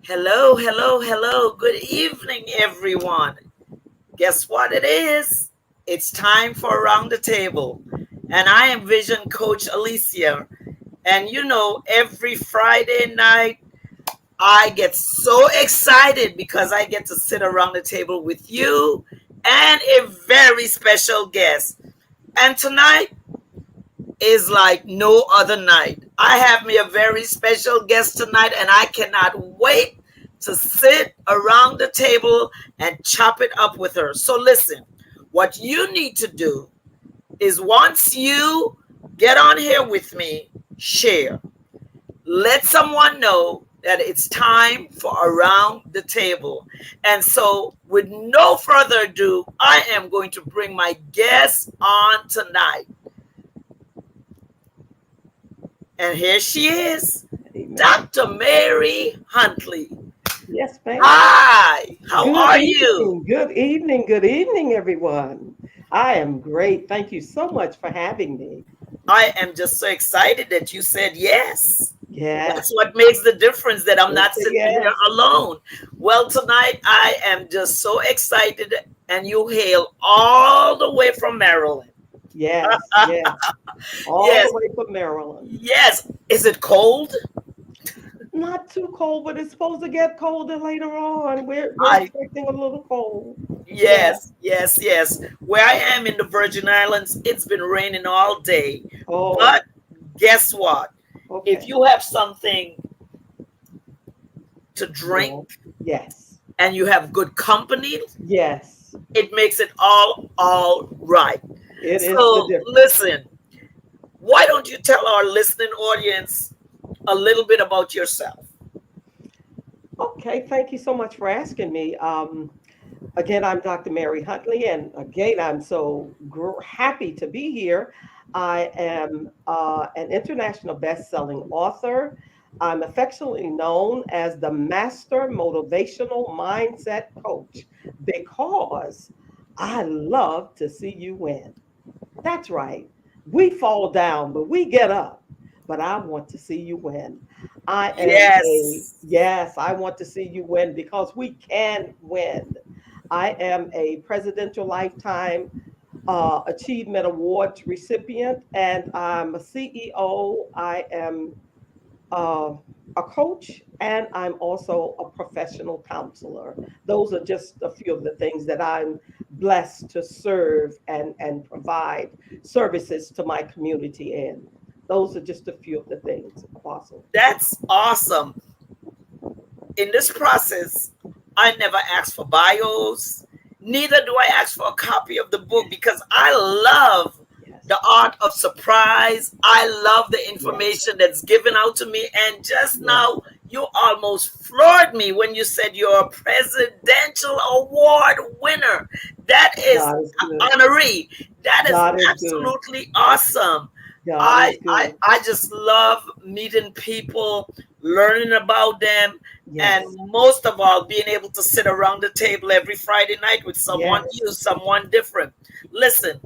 Hello, hello, hello. Good evening, everyone. Guess what it is? It's time for Around the Table. And I am Vision Coach Alicia. And every Friday night, I get so excited because I get to sit around the table with you and a very special guest. And tonight is like no other night. I have me a very special guest tonight, and I cannot wait to sit around the table and chop it up with her. So, listen, what you need to do is once you get on here with me, share. Let someone know that it's time for Around the Table. And so, with no further ado, I am going to bring my guest on tonight. And here she is, Amen. Dr. Mary Huntley. Yes, ma'am. Hi, how Good are you? evening. Good evening. Good evening, everyone. I am great. Thank you so much for having me. I am just so excited that you said yes. Yes. That's what makes the difference that I'm not It's a sitting here yes. alone. Well, tonight I am just so excited, and you hail all the way from Maryland. Yes. Yes. All Yes, the way from Maryland. yes. Is it cold? Not too cold, but it's supposed to get colder later on. We're I expecting a little cold. Yeah. Yes, yes, yes. Where I am in the Virgin Islands, it's been raining all day. Oh, But guess what? If okay. you have something to drink Yeah. Yes. and you have good company, Yes. it makes it all right. It is the So difference. listen, why don't you tell our listening audience a little bit about yourself? Okay. Thank you so much for asking me. Again, I'm Dr. Mary Huntley, and again, I'm so happy to be here. I am an international best-selling author. I'm affectionately known as the Master Motivational Mindset Coach because I love to see you win. That's right. We fall down, but we get up. But I want to see you win. I am a, Yes. yes, I want to see you win because we can win. I am a Presidential Lifetime Achievement Awards recipient, and I'm a CEO. I am uh, a coach, and I'm also a professional counselor. Those are just a few of the things that I'm blessed to serve and provide services to my community in. Those are just a few of the things, Apostle. That's awesome. In this process, I never ask for bios, neither do I ask for a copy of the book Yes, because I love yes, the art of surprise. I love the yes, information that's given out to me. And just yes. now, you almost floored me when you said you're a presidential award winner. That is God is good. honoree. That is God is good. absolutely awesome. God I, is I good. I just love meeting people, learning about them, and Yes, most of all, being able to sit around the table every Friday night with someone yes. new, someone different. Listen,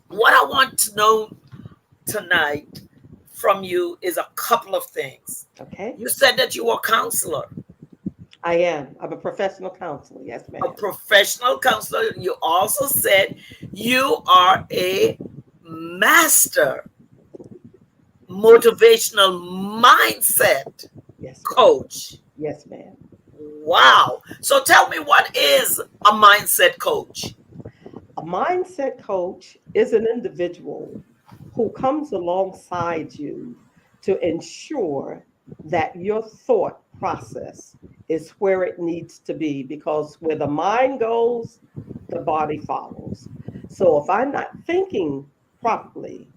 what I want to know tonight from you is a couple of things. Okay. You said that you were a counselor, I am. I'm a professional counselor. Yes, a ma'am. professional counselor. You also said you are a master motivational mindset Yes, ma'am. coach. Yes, ma'am. Wow. So tell me, what is a mindset coach? A mindset coach is an individual who comes alongside you to ensure that your thought process is where it needs to be because where the mind goes, the body follows. So if I'm not thinking properly,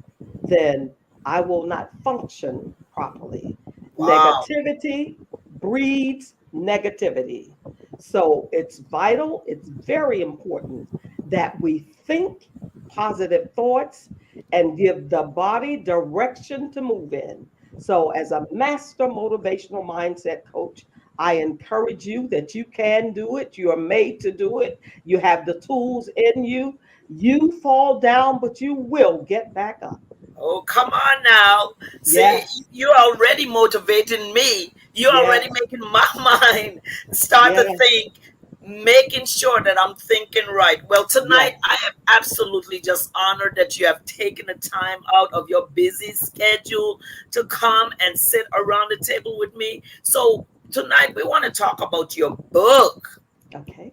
then I will not function properly. Wow. Negativity breeds negativity. So it's vital, it's very important that we think positive thoughts and give the body direction to move in. So, as a master motivational mindset coach, I encourage you that you can do it. You are made to do it. You have the tools in you. You fall down, but you will get back up. Oh, come on now. See, Yes, you're already motivating me. You're already yes, making my mind start to yes, think, making sure that I'm thinking right. Well, tonight yes. I am absolutely just honored that you have taken the time out of your busy schedule to come and sit around the table with me. So, tonight we want to talk about your book, Okay,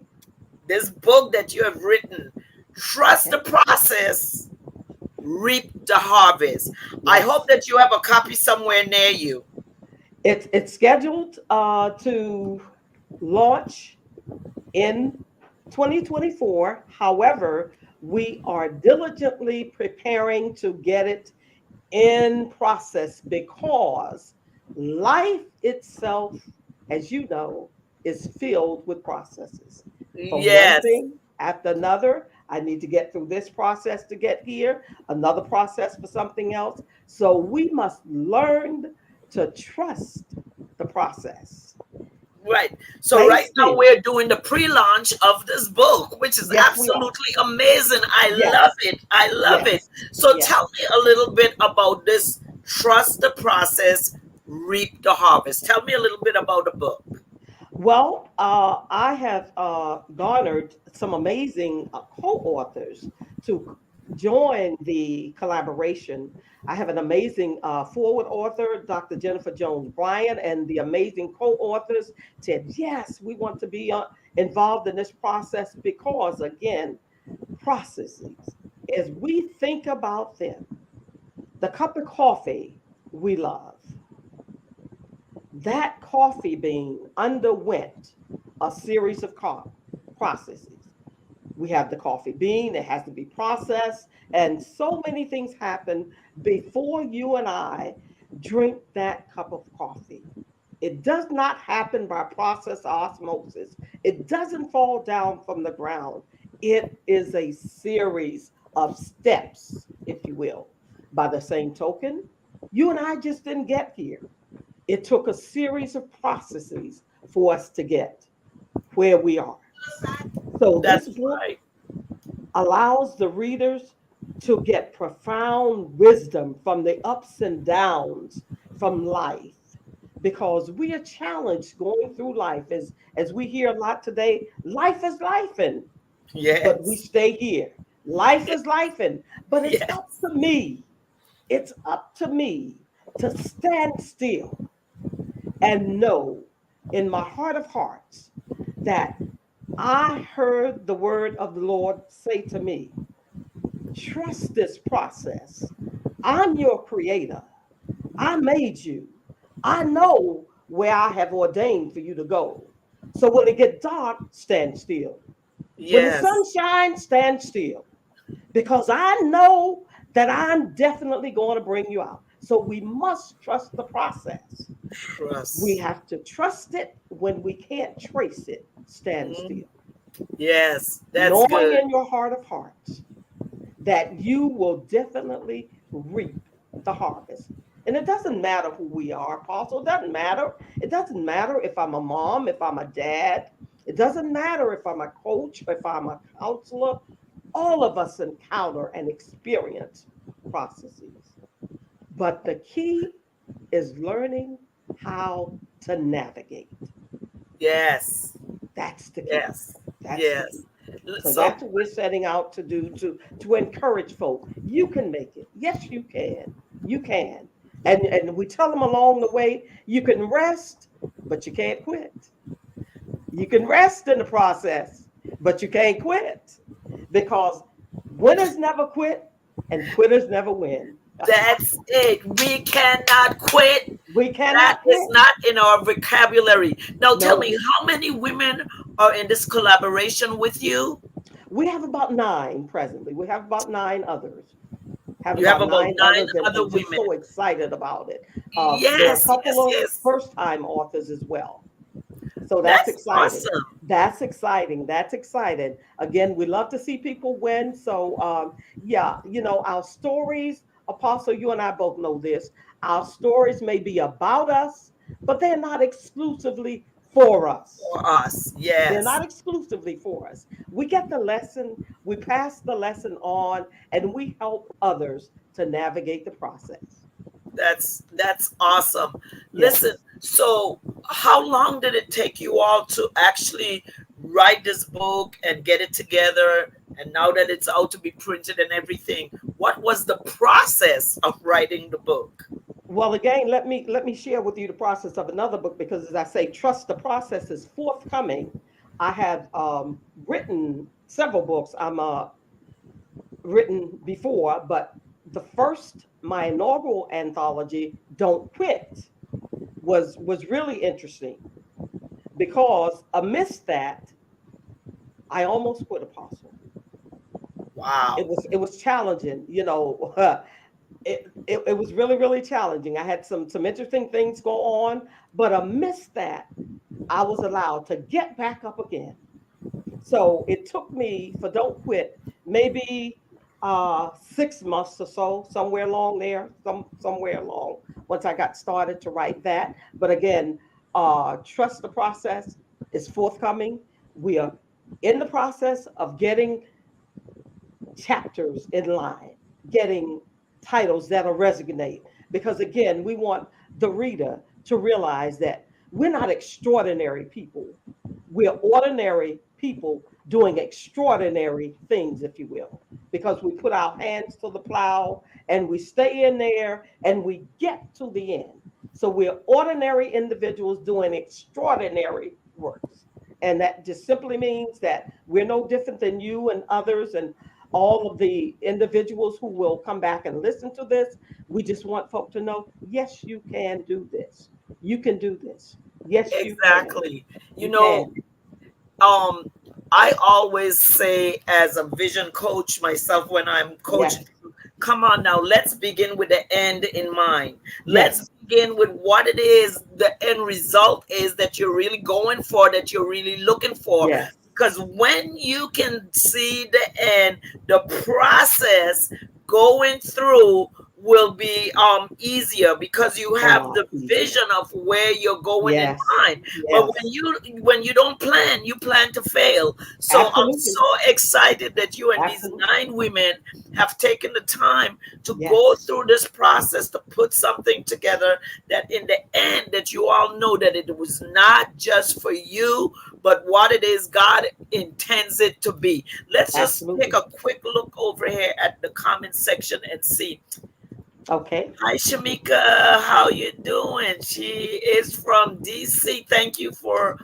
this book that you have written. Trust the okay. process, reap the harvest. I hope Yes. that you have a copy somewhere near you. It's scheduled to launch in 2024. However, we are diligently preparing to get it in process because life itself, as you know, is filled with processes. From one Yes, thing after another, I need to get through this process to get here, another process for something else. So we must learn to trust the process. right. So Stay right now still. we're doing the pre-launch of this book, which is Yes, we are. absolutely amazing. I love Yes, it. I love it. yes, So yes. tell me a little bit about this trust the process, reap the harvest. Tell me a little bit about the book. Well, I have garnered some amazing co-authors to join the collaboration. I have an amazing forward author, Dr. Jennifer Jones Bryan, and the amazing co-authors said, yes, we want to be involved in this process because, again, processes, as we think about them, the cup of coffee we love, that coffee bean underwent a series of processes. We have the coffee bean, it has to be processed, and so many things happen before you and I drink that cup of coffee. It does not happen by process osmosis. It doesn't fall down from the ground. It is a series of steps, if you will. By the same token, you and I just didn't get here. It took a series of processes for us to get where we are. So, this That's book right. allows the readers to get profound wisdom from the ups and downs from life because we are challenged going through life as we hear a lot today. Life is life, but we Yes. stay here. Life is life, but it's up Yes. to me. It's up to me to stand still and know in my heart of hearts that I heard the word of the Lord say to me, trust this process. I'm your creator. I made you. I know where I have ordained for you to go. So when it gets dark, stand still. When the sun Yes. shines, stand still. Because I know that I'm definitely going to bring you out. So we must trust the process. We Trust. have to trust it when we can't trace it. Stand Mm, still. yes, that's Knowing good. in your heart of hearts that you will definitely reap the harvest. And it doesn't matter who we are, Apostle. It doesn't matter. It doesn't matter if I'm a mom, if I'm a dad. It doesn't matter if I'm a coach, if I'm a counselor. All of us encounter and experience processes. But the key is learning how to navigate. Yes. That's the key. Yes. That's the Yes. key. So So that's what we're setting out to do to encourage folk. You can make it. Yes, you can. You can. And we tell them along the way, you can rest, but you can't quit. You can rest in the process, but you can't quit because winners never quit and quitters never win. that's it. We cannot quit. We That cannot is quit. not in our vocabulary. Now tell me, No, how many women are in this collaboration with you? we have about nine presently. We have about nine others. Have You have about about nine nine others other and just women. so excited about it. There are a Yes, couple yes, of yes. first time authors as well. So that's That's exciting. awesome. That's exciting. That's exciting. Again, we love to see people win. So, yeah, our stories, Apostle, you and I both know this. Our stories may be about us, but they're not exclusively for us. For us. They're Yes. not exclusively for us. We get the lesson, we pass the lesson on, and we help others to navigate the process. That's awesome. Listen, Yes. so how long did it take you all to actually write this book and get it together? And now that it's out to be printed and everything, what was the process of writing the book? Well, again, let me share with you the process of another book because, as I say, trust the process is forthcoming. I have written several books. I'm written before, but the first, my inaugural anthology, "Don't Quit," was really interesting because amidst that, I almost quit Apostle. Wow. It was challenging, you know. It was really really challenging. I had some interesting things go on, but amidst that, I was allowed to get back up again. So it took me for "Don't Quit" maybe 6 months or so, somewhere along there, somewhere along once I got started to write that. But again, trust the process is forthcoming. We are in the process of getting chapters in line, getting titles that'll resonate. Because again, we want the reader to realize that we're not extraordinary people. We're ordinary people doing extraordinary things, if you will, because we put our hands to the plow and we stay in there and we get to the end. So we're ordinary individuals doing extraordinary works. And that just simply means that we're no different than you and others and all of the individuals who will come back and listen to this. We just want folk to know, yes, you can do this. You can do this. Yes, you can. Exactly. You You know, can. um I always say as a vision coach myself when I'm coaching, Yes. come on now, let's begin with the end in mind. Let's Yes. begin with what it is the end result is that you're really going for, that you're really looking for. Yes. Because when you can see the end, the process going through will be easier because you A have lot the easier. vision of where you're going in Yes. mind. But Yes. when you don't plan, you plan to fail. So I'm Absolutely. so excited that you and these Absolutely. 9 women have taken the time to go Yes. through this process to put something together that in the end that you all know that it was not just for you, but what it is God intends it to be. Let's just take Absolutely. a quick look over here at the comment section and see. Okay. Hi Shamika, how you doing? She is from DC. Thank you for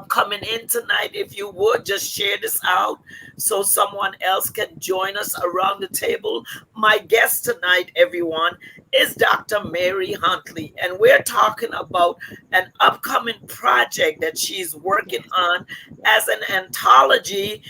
coming in tonight. If you would just share this out so someone else can join us around the table. My guest tonight, everyone, is Dr. Mary Huntley, and we're talking about an upcoming project that she's working Yes. on as Yes. an anthology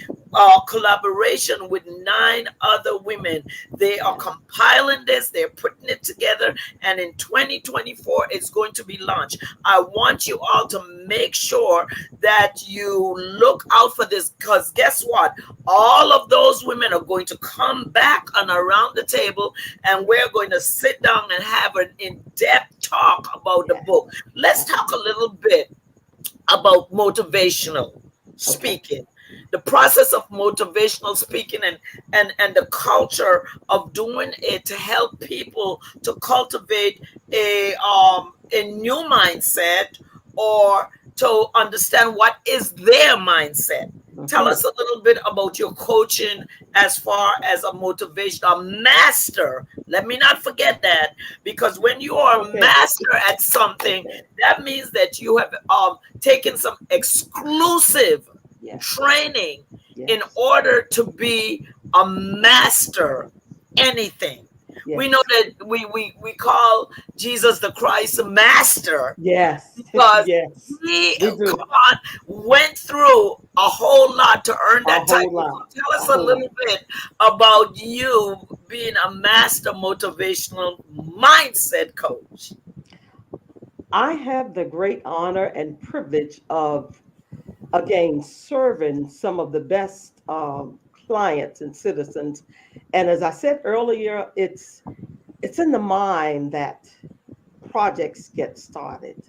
collaboration with 9 other women. They are Yes. compiling this, they're putting it together, and in 2024, it's going to be launched. I want you all to make sure that you look out for this because guess what? All of those women are going to come back and around the table, and we're going to sit down and have an in depth talk about the Yes. book. Let's talk a Absolutely. little bit about motivational Okay. speaking, the process of motivational speaking, and the culture of doing it to help people to cultivate a new mindset or to understand what is their mindset. Tell Hmm. us a little bit about your coaching as far as a motivational master. Let me not forget that, because when you are a Okay. master at something, Okay. that means that you have taken some exclusive Yes. training in Yes. order to be a master anything. We know Yes. that we call Jesus the Christ a master Yes. because Yes. he, We come do. on, went through a whole lot to earn A that title. whole So lot. tell A us a whole lot. little bit about you being a master motivational mindset coach. I have the great honor and privilege of, again, serving some of the best clients and citizens. And as I said earlier, it's in the mind that projects get started.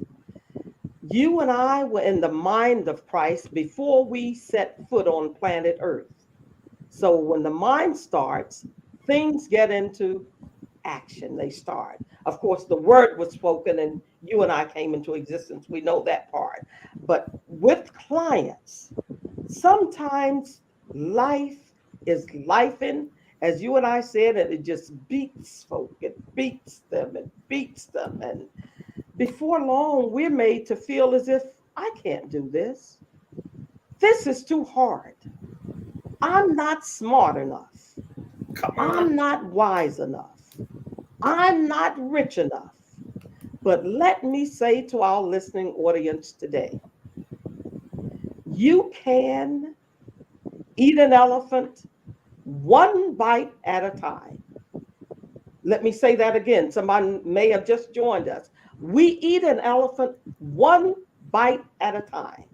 You and I were in the mind of Christ before we set foot on planet Earth. So when the mind starts, things get into action. They start. Of course, the word was spoken and you and I came into existence. We know that part. But with clients, sometimes life is lifing, as you and I said, and it just beats folk. It beats them. It beats them. And before long, we're made to feel as if I can't do this. This is too hard. I'm not smart enough. Come I'm on. not wise enough. I'm not rich enough. But let me say to our listening audience today, you can eat an elephant one bite at a time. Let me say that again. Somebody may have just joined us. We eat an elephant one bite at a time.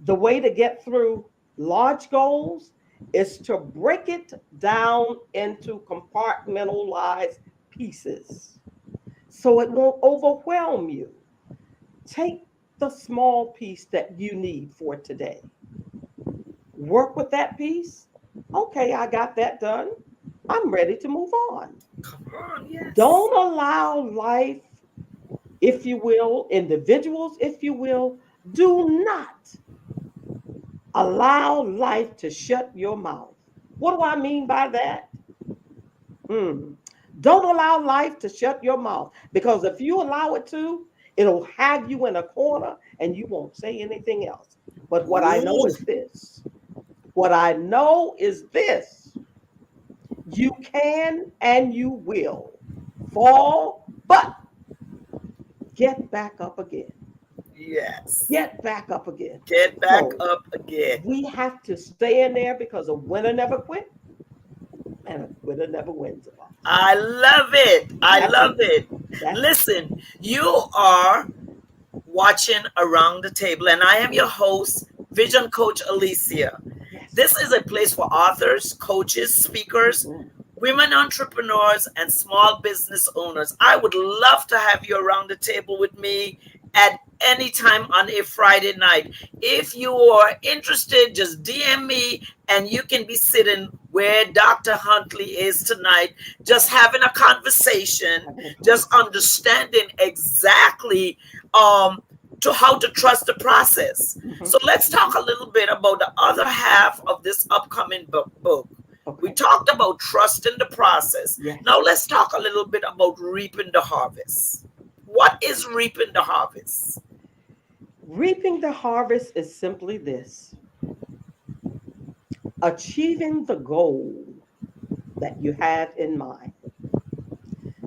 The way to get through large goals is to break it down into compartmentalized pieces so it won't overwhelm you. Take the small piece that you need for today. Work with that piece. Okay, I got that done. I'm ready to move on. Come on. Yes. Don't allow life, if you will, individuals, if you will, do not allow life to shut your mouth. What do I mean by that? Hmm. Don't allow life to shut your mouth because if you allow it to, it'll have you in a corner and you won't say anything else. But what I know Ooh. is this. What I know is this. You can and you will fall, but get back up again. Yes. Get back up again. Get back So up again. we have to stay in there because a winner never quit and a quitter never wins a box. I love it. I That's love it. it. That's it. Listen, you are watching Around the Table, and I am your host, Vision Coach Alicia. Yes. This is a place for authors, coaches, speakers, Mhm. women entrepreneurs, and small business owners. I would love to have you around the table with me at any time on a Friday night. If you are interested, just DM me and you can be sitting where Dr. Huntley is tonight, just having a conversation, Having a just conversation. understanding exactly um, to how to trust the process. Mhm. So let's talk Mhm. a little bit about the other half of this upcoming book. We Okay. talked about trusting the process. Now Yes. let's talk a little bit about reaping the harvest. What is reaping the harvest? Reaping the harvest is simply this: achieving the goal that you have in mind.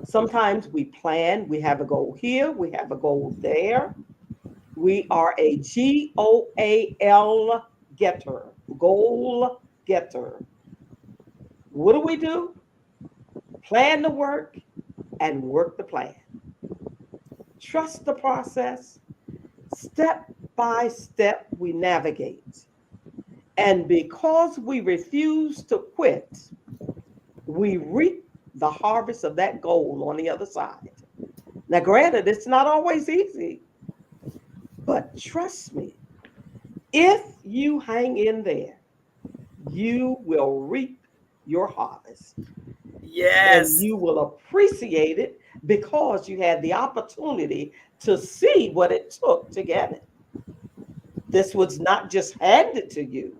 Sometimes we plan, we have a goal here, we have a goal there. We are a GOAL getter, goal getter. What do? Plan the work and work the plan. Trust the process. Step by step, we navigate. And because we refuse to quit, we reap the harvest of that goal on the other side. Now, granted, it's not always easy, but trust me, if you hang in there, you will reap your harvest and Yes, you will appreciate it because you had the opportunity to see what it took to get it. This was not just handed to you.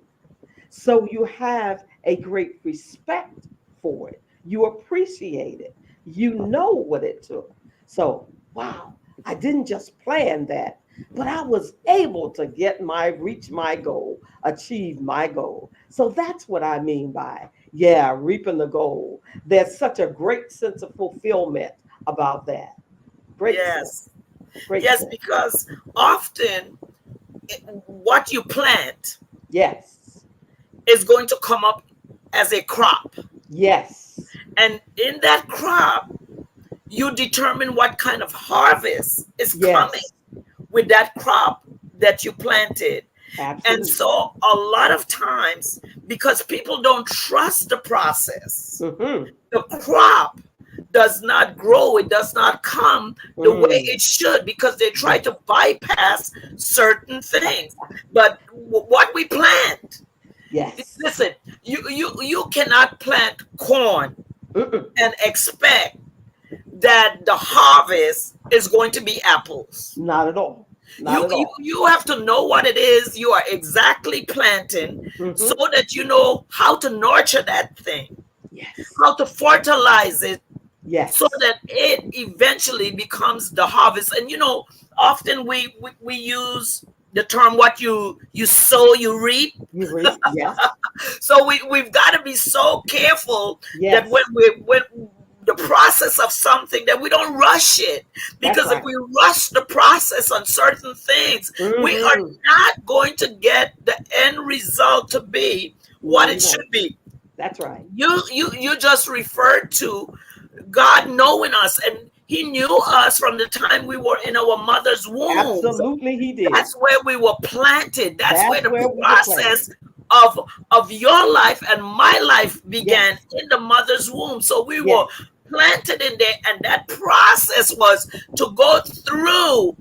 So you have a great respect for it. You appreciate it. You know what it took. So, wow, I didn't just plan that, but I was able to reach my goal, achieve my goal. So that's what I mean by, yeah, reaping the goal. There's such a great sense of fulfillment about that. Great yes, sense, great yes, sense. because often what you plant Yes, is going to come up as a crop. yes, And in that crop, you determine what kind of harvest is coming yes, with that crop that you planted. And absolutely. so, a lot of times, because people don't trust the process, Hmm. the crop does not grow, it does not come the way Mm. it should because they try Yes. to bypass certain things. But what we plant, Yes. listen, You cannot plant corn Mm-mm. and expect that the harvest is going to be apples. Not at all. Not You at you all. you have to know what it is you are exactly planting, so Hmm. that you know how to nurture that thing, Yes. how to fertilize it, so Yes. that it eventually becomes the harvest. And often we use the term, what you sow you reap. You read. Yes. So we've got to be so careful that Yes. when the process of something, that we don't rush it, That's because if right. we rush the process on certain things, we are Hmm. not going to get the end result to be No, what you it should won't. be. That's right. You just referred to God knowing us, and He knew us from the time we were in our mother's wombs. Absolutely, he did. That's where we were planted. That's where That's the where we were planted. process of your life and my life began, Yes. in the mother's womb. So we were Yes. planted in there, and that process was to go through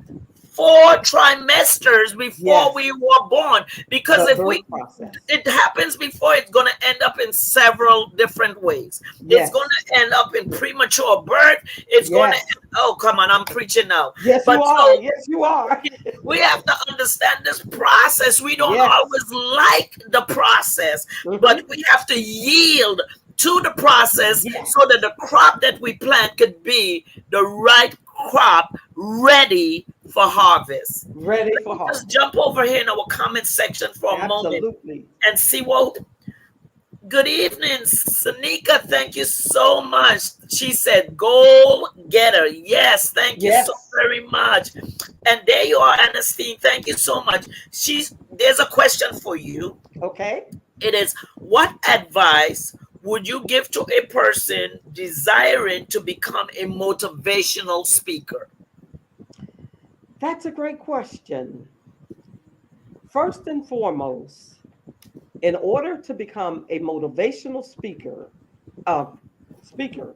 4 trimesters before we Yes. were born. Because The if we birth process. it happens before, it's going to end up in several different ways. It's going Yes. to end up in premature birth. It's going to, Yes. oh, come on, I'm preaching now. Yes, you But are. so Yes, you are. we have to understand this process. We don't Yes. always like the process, but Hmm. we have to yield to the process, so that Yes. the crop that we plant could be the right crop, ready for harvest. Ready Let for me just harvest. jump over here in our comment section for a moment Absolutely. and see what. Good evening, Sanika. Thank you so much. She said, "Goal getter." Yes, thank you so Yes. very much. And there you are, Ernestine. Thank you so much. There's a question for you. Okay. It is, what advice would you give to a person desiring to become a motivational speaker? That's a great question. First and foremost, in order to become a motivational uh, speaker,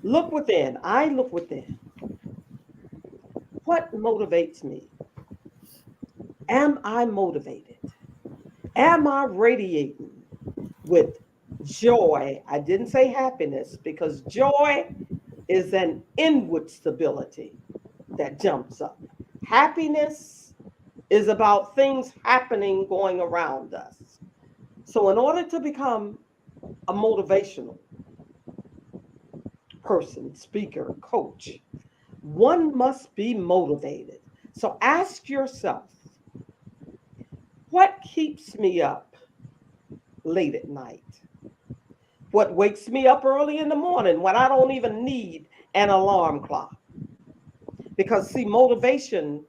look within. I look within. What motivates me? Am I motivated? Am I radiating with joy? I didn't say happiness, because joy is an inward stability that jumps up. Happiness is about things happening, going around us. So, in order to become a motivational person, speaker, coach, one must be motivated. So, ask yourself, what keeps me up late at night? What wakes me up early in the morning when I don't even need an alarm clock? Because, see, motivation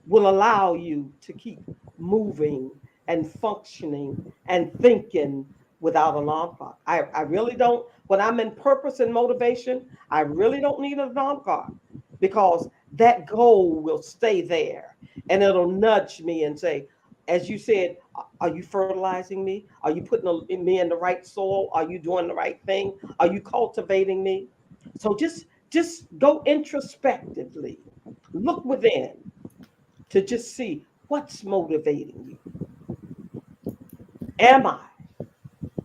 will allow you to keep moving and functioning and thinking without an alarm clock. I really don't, when I'm in purpose and motivation, I really don't need an alarm clock, because that goal will stay there and it'll nudge me and say, as you said, are you fertilizing me? Are you putting me in the right soil? Are you doing the right thing? Are you cultivating me? So just go introspectively, look within to just see what's motivating you. Am I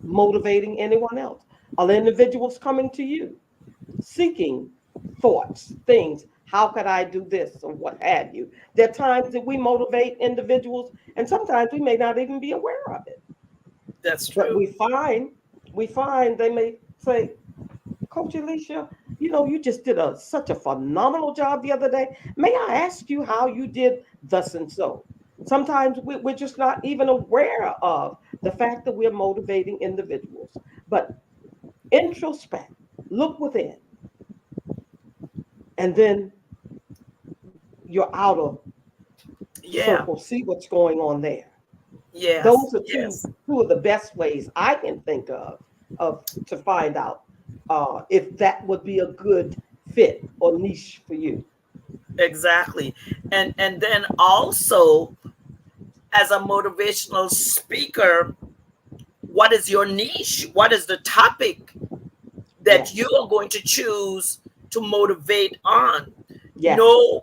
motivating anyone else? Are individuals coming to you seeking thoughts, things? How could I do this or what have you? There are times that we motivate individuals, and sometimes we may not even be aware of it. That's But true. we find they may say, Coach Alicia, you just did such a phenomenal job the other day. May I ask you how you did thus and so? Sometimes we're just not even aware of the fact that we're motivating individuals. But introspect, look within, and then your outer Yeah. circle, see what's going on there. Yes. Those are two Yes. two of the best ways I can think of to find out if that would be a good fit or niche for you. Exactly. And then also, as a motivational speaker, what is your niche? What is the topic that you Yes. are going to choose to motivate on? Yes. No,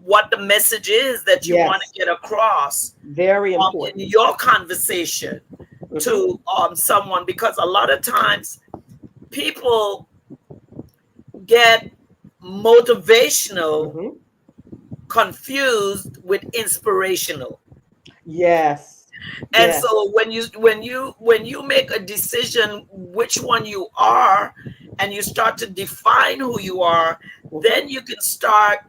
what the message is that you want to Yes. get across Very in important. your conversation Hmm. to someone, because a lot of times people get motivational Hmm. confused with inspirational. Yes. And Yes. so when you make a decision which one you are, and you start to define who you are, Hmm. then you can start.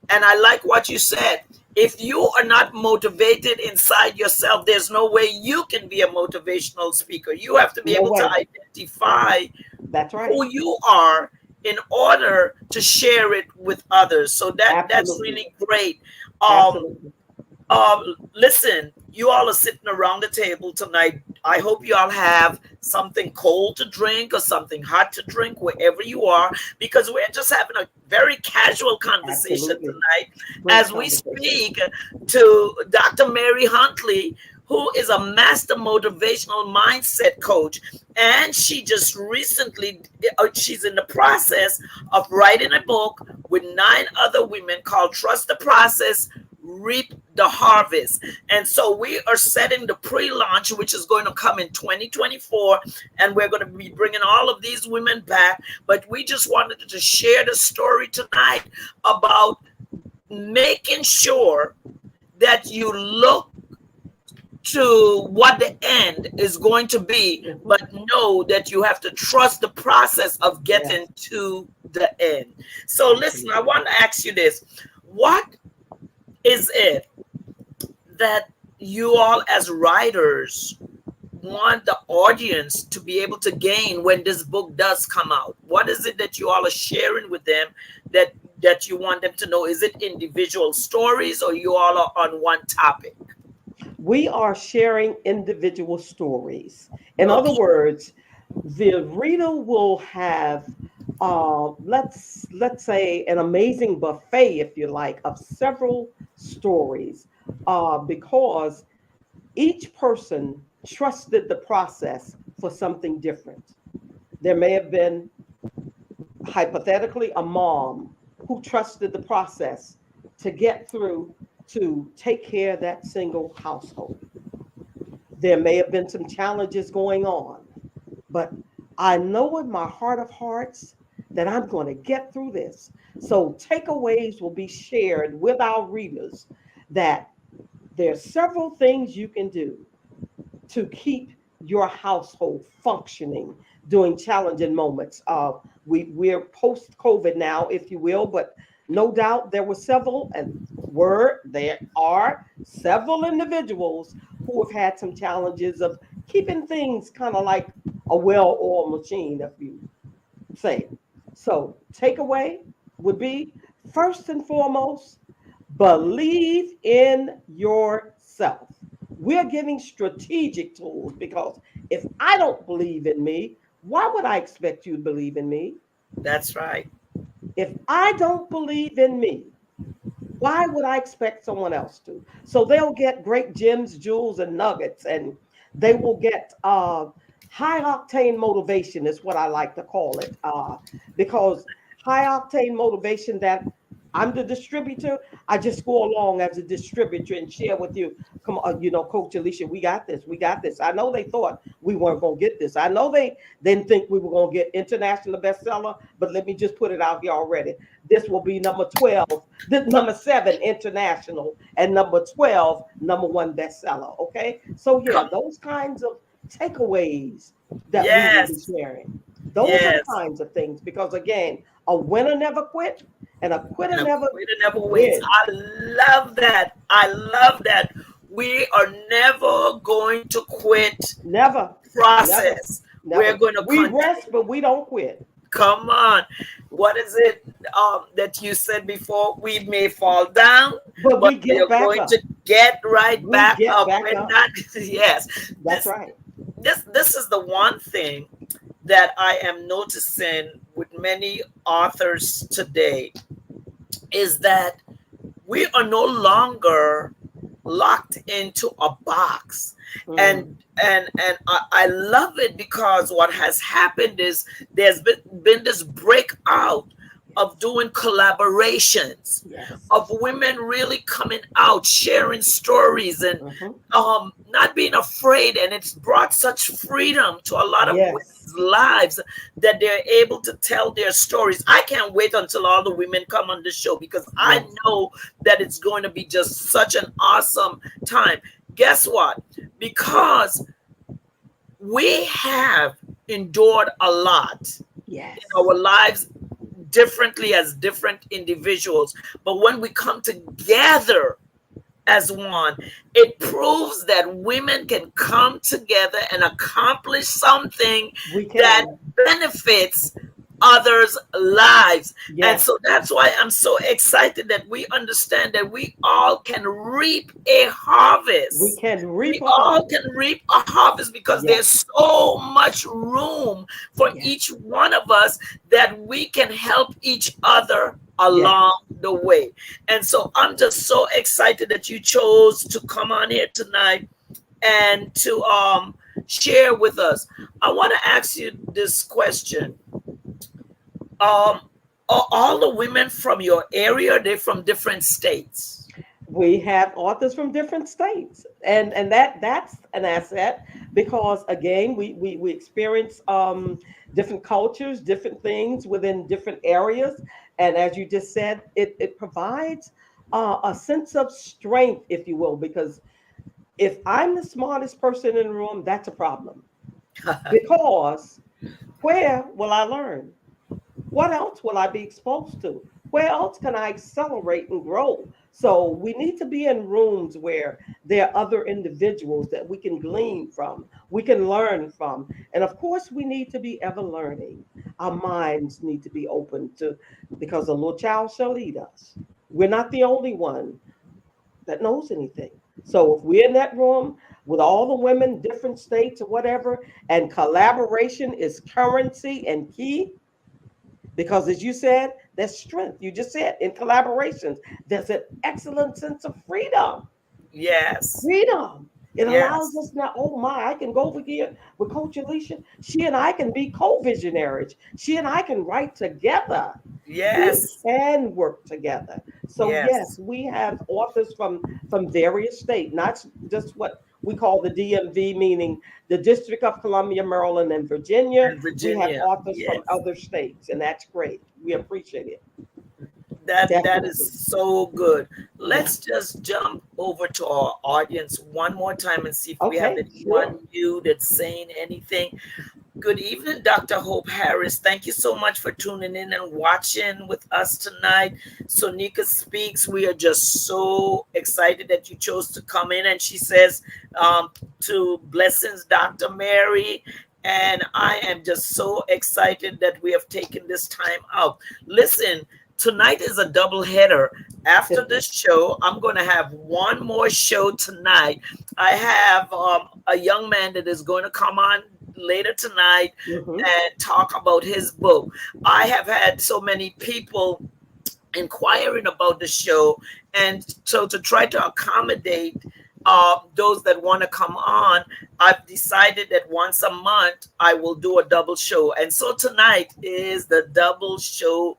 And I like what you said. If you are not motivated inside yourself, there's no way you can be a motivational speaker. You have to be No able to way. identify That's right. who you are in order to share it with others. So that's Absolutely. really great. um Absolutely. Listen, you all are sitting around the table tonight. I hope you all have something cold to drink or something hot to drink wherever you are, because we're just having a very casual conversation Absolutely. tonight Great as we conversation. speak to Dr. Mary Huntley, who is a master motivational mindset coach. And she just recently, she's in the process of writing a book with 9 other women called Trust the Process, Reap the Harvest. And so we are setting the pre-launch, which is going to come in 2024, and we're going to be bringing all of these women back. But we just wanted to share the story tonight about making sure that you look to what the end is going to be, Hmm. but know that you have to trust the process of getting Yes. to the end. So listen, I Absolutely. want to ask you this. What is it that you all as writers want the audience to be able to gain when this book does come out? What is it that you all are sharing with them that you want them to know? Is it individual stories, or you all are on one topic? We are sharing individual stories. In other Okay. words, the reader will have, let's say, an amazing buffet, if you like, of several stories, because each person trusted the process for something different. There may have been, hypothetically, a mom who trusted the process to get through to take care of that single household. There may have been some challenges going on, but I know in my heart of hearts that I'm going to get through this. So, takeaways will be shared with our readers that there's several things you can do to keep your household functioning during challenging moments. We're post COVID now, if you will, but no doubt there were several, and there are several individuals who have had some challenges of keeping things kind of like a well-oiled machine, if you say. So, takeaway would be, first and foremost, believe in yourself. We're giving strategic tools because if I don't believe in me, why would I expect you to believe in me? That's right. If I don't believe in me, why would I expect someone else to? So they'll get great gems, jewels, and nuggets, and they will get high octane motivation, is what I like to call it, because high octane motivation that I'm the distributor. I just go along as a distributor and share with you. Come on, Coach Alicia, we got this. We got this. I know they thought we weren't going to get this. I know they didn't think we were going to get international bestseller, but let me just put it out here already. This will be number 12, this number 7 international, and number 12 number 1 bestseller. Okay, so yeah, Come. those kinds of takeaways that we will be Yes. sharing. Those are the Yes. kinds of things because again, a winner never quit, and a quitter And a never quitter never wins. wins. I love that. I love that. We are never going to quit Never, never, process. We're never. going to We continue. rest, but we don't quit. Come on. What is it that you said before? We may fall down, But but we we get are back going to up. get right We back get up. back We're up. not. Yes. That's This right. this is the one thing that I am noticing with many authors today, is that we are no longer locked into a box. Mm, And I love it, because what has happened is there's been this breakout of doing collaborations, Yes. of women really coming out, sharing stories, and Hmm. not being afraid. And it's brought such freedom to a lot of Yes. women's lives that they're able to tell their stories. I can't wait until all the women come on the show, because I Yes. know that it's going to be just such an awesome time. Guess what? Because we have endured a lot in Yes. our lives differently as different individuals. But when we come together as one, it proves that women can come together and accomplish something We that can. benefits others' lives. And Yes. so that's why I'm so excited that we understand that we all can reap a We harvest. can We reap a all harvest. can reap a harvest, because Yes. there's so much room for Yes. each one of us that we can help each other Yes. along the way. And so I'm just so excited that you chose to come on here tonight and to share with us. I want to ask you this question. Um are all the women from your area, they're from different states? We have authors from different states, and that's an asset, because again we experience different cultures, different things within different areas, and as you just said, it provides a sense of strength, if you will, because if I'm the smartest person in the room, that's a problem, because where will I learn? What else will I be exposed to? Where else can I accelerate and grow? So we need to be in rooms where there are other individuals that we can glean from, we can learn from. And of course, we need to be ever learning. Our minds need to be open to, because a little child shall lead us. We're not the only one that knows anything. So if we're in that room with all the women, different states or whatever, and collaboration is currency and key, because as you said, there's strength. You just said in collaborations, there's an excellent sense of freedom. Yes. Freedom. It allows Yes. us now, oh my, I can go over here with Coach Alicia. She and I can be co-visionaries. She and I can write together. We Yes. can work together. So yes, Yes. we have authors from various states, not just what we call the DMV, meaning the District of Columbia, Maryland, and Virginia. And We have Virginia. authors from Yes. other states, and that's great. We appreciate it. That is Definitely. so good. Yeah. Let's just jump over to our audience one more time and see if we have Okay, anyone sure. new that's saying anything. Good evening, Dr. Hope Harris. Thank you so much for tuning in and watching with us tonight. Sonika Speaks. We are just so excited that you chose to come in. And she says, to blessings, Dr. Mary. And I am just so excited that we have taken this time out. Listen, tonight is a double header. After this show, I'm going to have one more show tonight. I have a young man that is going to come on later tonight Hmm. and talk about his book. I have had so many people inquiring about the show, and so to try to accommodate those that want to come on, I've decided that once a month I will do a double show. And so tonight is the double show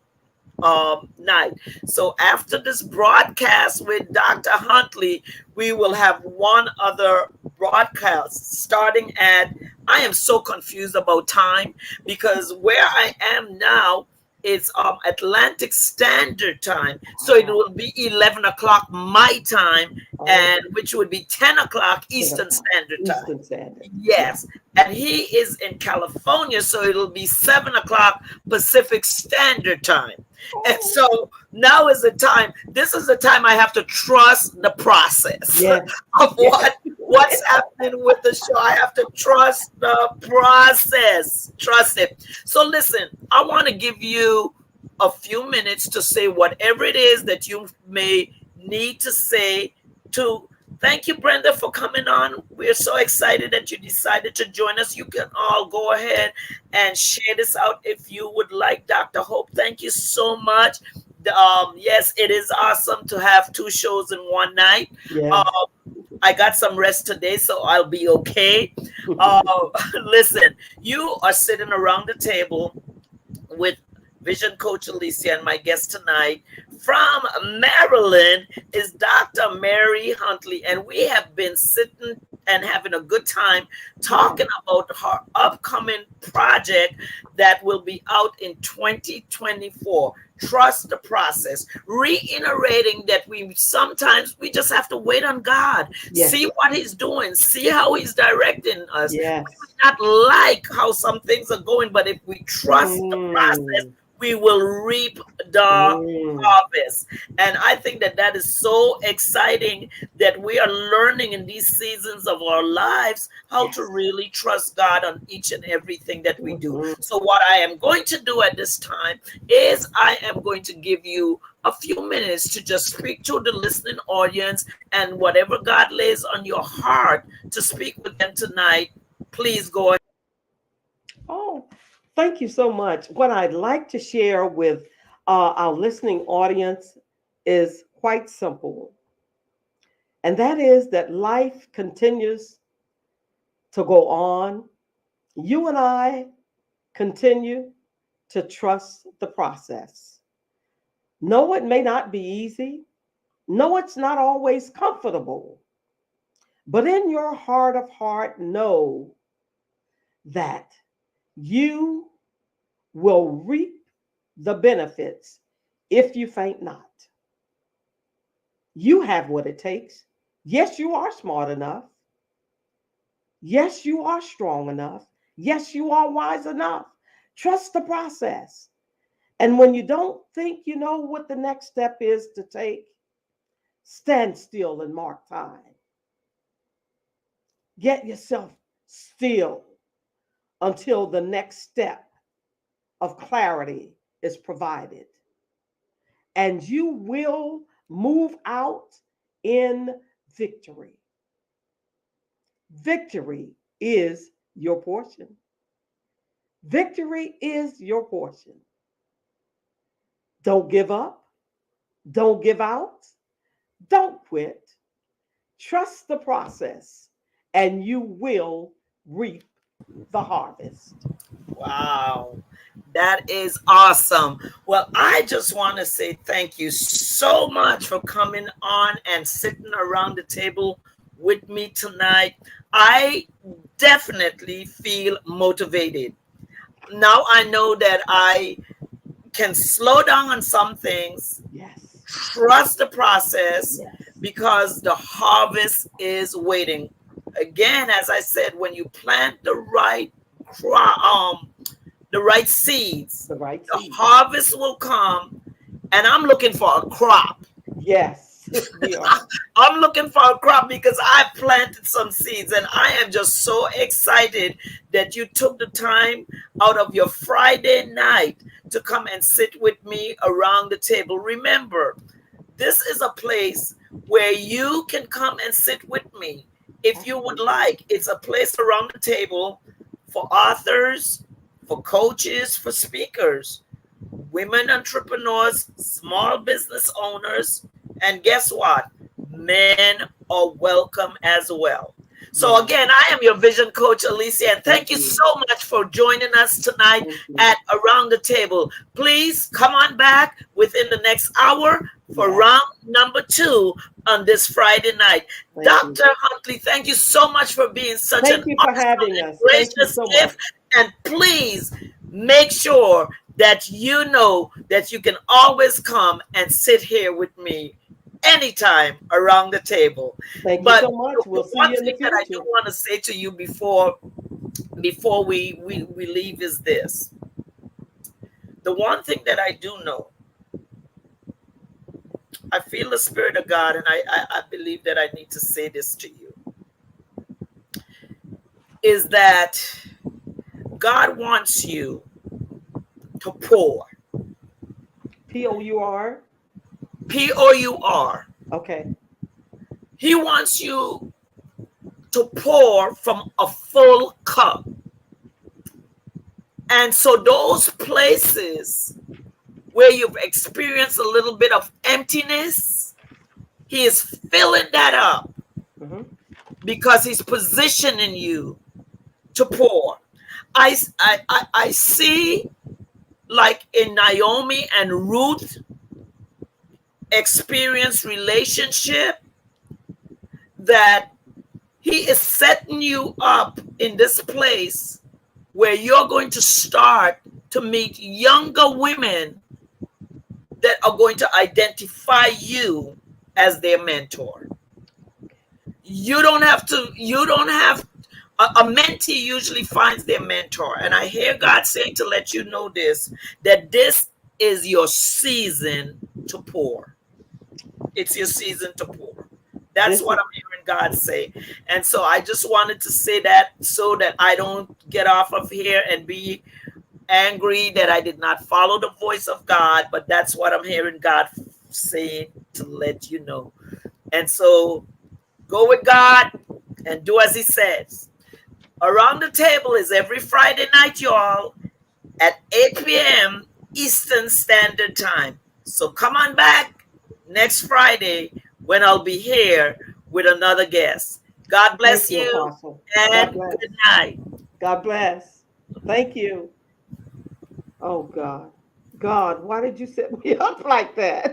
night. So after this broadcast with Dr. Huntley, we will have one other broadcast starting at, I am so confused about time, because where I am now, it's Atlantic Standard Time. So it Ah, will be 11 o'clock my time, oh, and which would be 10 o'clock 10 Eastern o'clock Standard Time. Eastern Standard. Yeah. Yes. And he is in California, so it'll be 7 o'clock Pacific Standard Time. And Oh, so now is the time. This is the time I have to trust the process yes. of Yes. what's happening with the show. I have to trust the process. Trust it. So listen, I want to give you a few minutes to say whatever it is that you may need to say to. Thank you, Brenda, for coming on. We're so excited that you decided to join us. You can all go ahead and share this out if you would like. Dr. Hope, thank you so much. Yes, it is awesome to have two shows in one night. Yes. Um, I got some rest today, so I'll be okay. Uh, Listen, you are sitting around the table with Vision Coach Alicia, and my guest tonight from Maryland is Dr. Mary Huntley. And we have been sitting and having a good time talking about her upcoming project that will be out in 2024. Trust the process, reiterating that we just have to wait on God, Yes. see what He's doing, see how He's directing us. Yes. Not like how some things are going, but if we trust the process, Mm. we will reap the Mm. harvest. And I think that that is so exciting that we are learning in these seasons of our lives how to Yes. really trust God on each and everything that we do. Hmm. So, what I am going to do at this time is I am going to give you a few minutes to just speak to the listening audience, and whatever God lays on your heart to speak with them tonight, please go ahead. Oh, thank you so much. What I'd like to share with our listening audience is quite simple, and that is that life continues to go on. You and I continue to trust the process. No, it may not be easy. No, it's not always comfortable. But in your heart of heart, know that you will reap the benefits if you faint not. You have what it takes. Yes, you are smart enough. Yes, you are strong enough. Yes, you are wise enough. Trust the process. And when you don't think you know what the next step is to take, stand still and mark time. Get yourself still until the next step of clarity is provided. And you will move out in victory. Victory is your portion. Victory is your portion. Don't give up. Don't give out. Don't quit. Trust the process, and you will reap the harvest. Wow. That is awesome. Well, I just want to say thank you so much for coming on and sitting around the table with me tonight. I definitely feel motivated. Now I know that I can slow down on some things, Yes. trust the process Yes. because the harvest is waiting. Again, as I said, when you plant the right seeds, The right the seed. harvest will come. And I'm looking for a crop. Yes, we are. I'm looking for a crop because I planted some seeds, and I am just so excited that you took the time out of your Friday night to come and sit with me around the table. Remember, this is a place where you can come and sit with me if you would Absolutely. like. It's a place around the table for authors, for coaches, for speakers, women entrepreneurs, small business owners, and guess what? Men are welcome as well. So, Yeah. again, I am your vision coach, Alicia, and Thank thank you you. so much for joining us tonight Thank you. at Around the Table. Please come on back within the next hour for Yes. round number 2 on this Friday night. Thank you. Dr. Huntley, thank you so much for being such an Thank you for awesome having and us. Thank you gracious so gift. much. And please make sure that you know that you can always come and sit here with me anytime around the table. Thank you But so much. the We'll see one you in the thing that I do future. want to say to you before we leave is this. The one thing that I do know, I feel the Spirit of God, and I believe that I need to say this to you, is that God wants you to pour. Pour. Pour. Okay. He wants you to pour from a full cup. And so those places where you've experienced a little bit of emptiness, he is filling that up Hmm. because he's positioning you to pour. I see like in Naomi and Ruth experience relationship, that he is setting you up in this place where you're going to start to meet younger women that are going to identify you as their mentor. You don't have a mentee usually finds their mentor. And I hear God saying to let you know this, that this is your season to pour. It's your season to pour. That's This what is I'm hearing God say. And so I just wanted to say that so that I don't get off of here and be angry that I did not follow the voice of God, but that's what I'm hearing God saying to let you know. And so go with God and do as he says. Around the Table is every Friday night, y'all, at 8 p.m. Eastern Standard Time. So come on back next Friday when I'll be here with another guest. God thank bless you, you Apostle. God and bless. good night. God bless. Thank you. Oh God. God, why did you set me up like that?